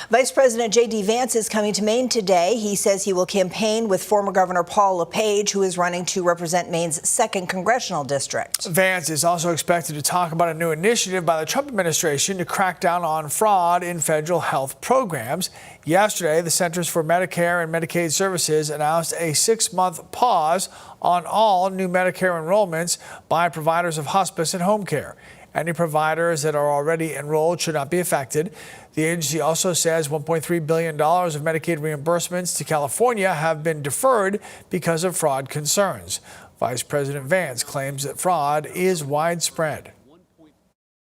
Vice President J.D. Vance is coming to Maine today. He says he will campaign with former Governor Paul LePage, who is running to represent Maine's 2nd congressional district. Vance is also expected to talk about a new initiative by the Trump administration to crack down on fraud in federal health programs. Yesterday, the Centers for Medicare and Medicaid Services announced a 6-month pause on all new Medicare enrollments by providers of hospice and home care. Any providers that are already enrolled should not be affected. The agency also says $1.3 billion of Medicaid reimbursements to California have been deferred because of fraud concerns. Vice President Vance claims that fraud is widespread.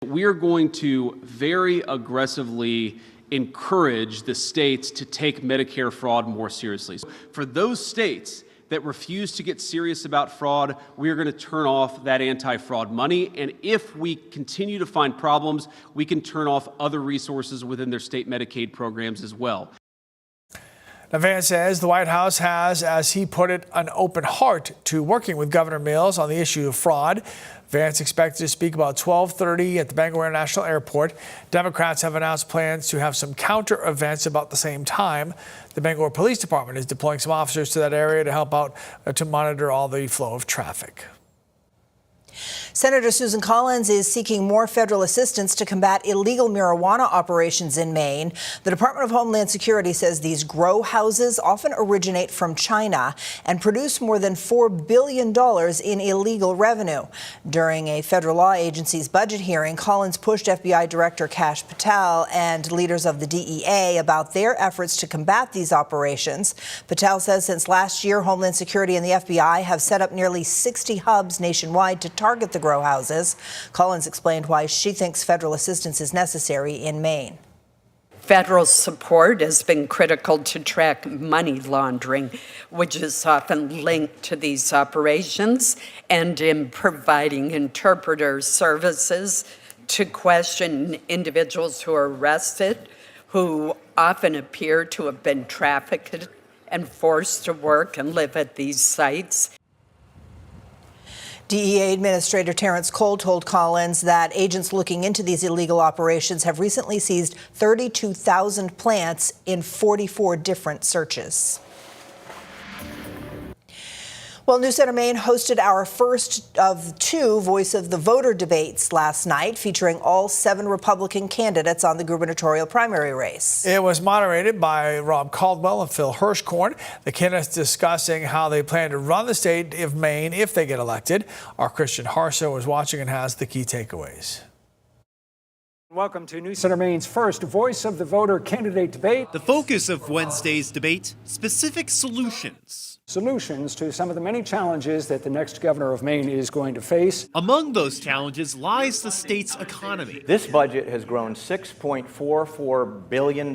We are going to very aggressively encourage the states to take Medicare fraud more seriously. For those states that refuse to get serious about fraud, we are going to turn off that anti-fraud money. And if we continue to find problems, we can turn off other resources within their state Medicaid programs as well. Now, Vance says the White House has, as he put it, an open heart to working with Governor Mills on the issue of fraud. Vance expected to speak about 12:30 at the Bangor International Airport. Democrats have announced plans to have some counter events about the same time. The Bangor Police Department is deploying some officers to that area to help out to monitor all the flow of traffic. Senator Susan Collins is seeking more federal assistance to combat illegal marijuana operations in Maine. The Department of Homeland Security says these grow houses often originate from China and produce more than $4 billion in illegal revenue. During a federal law agency's budget hearing, Collins pushed FBI Director Kash Patel and leaders of the DEA about their efforts to combat these operations. Patel says since last year, Homeland Security and the FBI have set up nearly 60 hubs nationwide to target the grow houses. Collins explained why she thinks federal assistance is necessary in Maine. Federal support has been critical to track money laundering, which is often linked to these operations, and in providing interpreter services to question individuals who are arrested, who often appear to have been trafficked and forced to work and live at these sites. DEA Administrator Terrence Cole told Collins that agents looking into these illegal operations have recently seized 32,000 plants in 44 different searches. Well, News Center Maine hosted our first of 2 Voice of the Voter debates last night, featuring all 7 Republican candidates on the gubernatorial primary race. It was moderated by Rob Caldwell and Phil Hirschkorn. The candidates discussing how they plan to run the state of Maine if they get elected. Our Christian Harso was watching and has the key takeaways. Welcome to News Center Maine's first Voice of the Voter candidate debate. The focus of Wednesday's debate, specific solutions. Solutions to some of the many challenges that the next governor of Maine is going to face. Among those challenges lies the state's economy. This budget has grown $6.44 billion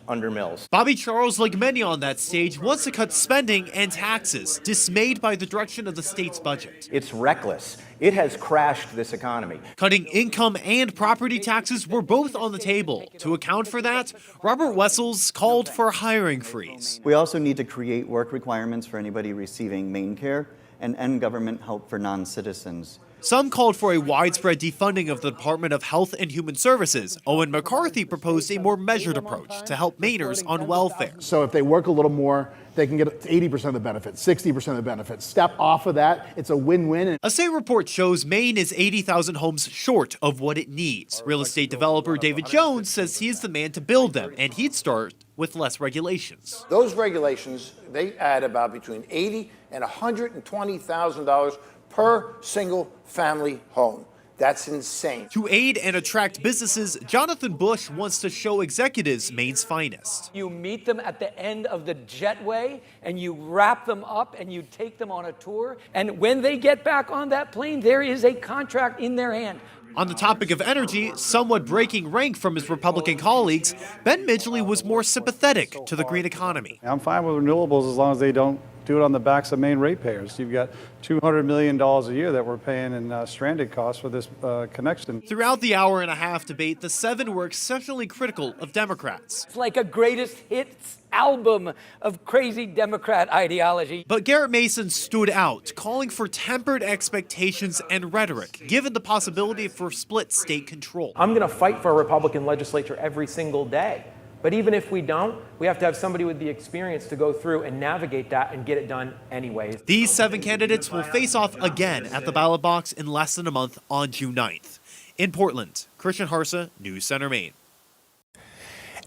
under Mills. Bobby Charles, like many on that stage, wants to cut spending and taxes, dismayed by the direction of the state's budget. It's reckless. It has crashed this economy. Cutting income and property taxes were both on the table. To account for that, Robert Wessels called for a hiring freeze. We also need to create work requirements for anybody receiving Maine care and end government help for non-citizens. Some called for a widespread defunding of the Department of Health and Human Services. Owen McCarthy proposed a more measured approach to help Mainers on welfare. So if they work a little more, they can get 80% of the benefits, 60% of the benefits. Step off of that, it's a win-win. A state report shows Maine is 80,000 homes short of what it needs. Real estate developer David Jones says he is the man to build them, and he'd start with less regulations. Those regulations, they add about between $80,000 and $120,000 per single family home. That's insane. To aid and attract businesses, Jonathan Bush wants to show executives Maine's finest. You meet them at the end of the jetway and you wrap them up and you take them on a tour. And when they get back on that plane, there is a contract in their hand. On the topic of energy, somewhat breaking rank from his Republican colleagues, Ben Midgley was more sympathetic to the green economy. I'm fine with renewables as long as they don't do it on the backs of Maine ratepayers. You've got $200 million a year that we're paying in stranded costs for this connection. Throughout the hour-and-a-half debate, the 7 were exceptionally critical of Democrats. It's like a greatest hits album of crazy Democrat ideology. But Garrett Mason stood out, calling for tempered expectations and rhetoric, given the possibility for split state control. I'm going to fight for a Republican legislature every single day. But even if we don't, we have to have somebody with the experience to go through and navigate that and get it done anyways. These 7 candidates will face off again at the ballot box in less than a month on June 9th. In Portland, Christian Harsa, News Center, Maine.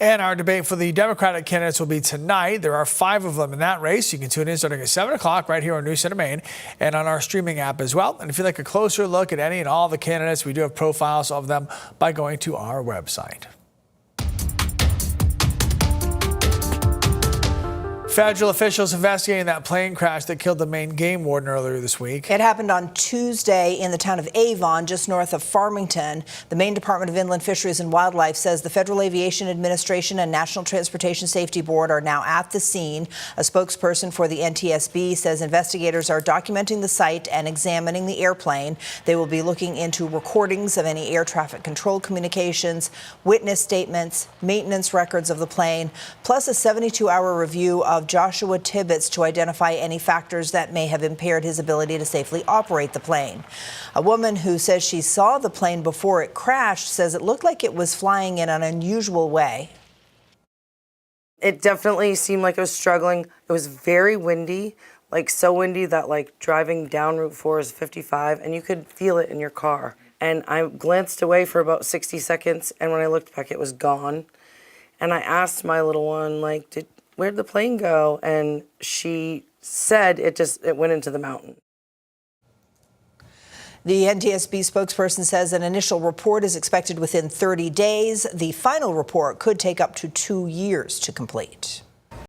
And our debate for the Democratic candidates will be tonight. There are 5 of them in that race. You can tune in starting at 7 o'clock right here on News Center Maine and on our streaming app as well. And if you'd like a closer look at any and all the candidates, we do have profiles of them by going to our website. Federal officials investigating that plane crash that killed the Maine game warden earlier this week. It happened on Tuesday in the town of Avon, just north of Farmington. The Maine Department of Inland Fisheries and Wildlife says the Federal Aviation Administration and National Transportation Safety Board are now at the scene. A spokesperson for the NTSB says investigators are documenting the site and examining the airplane. They will be looking into recordings of any air traffic control communications, witness statements, maintenance records of the plane, plus a 72-hour review of Joshua Tibbetts to identify any factors that may have impaired his ability to safely operate the plane. A woman who says she saw the plane before it crashed says it looked like it was flying in an unusual way. It definitely seemed like it was struggling. It was very windy, like so windy that like driving down Route 4 is 55 and you could feel it in your car. And I glanced away for about 60 seconds and when I looked back it was gone. And I asked my little one, like, where'd the plane go? And she said it went into the mountain. The NTSB spokesperson says an initial report is expected within 30 days. The final report could take up to 2 years to complete.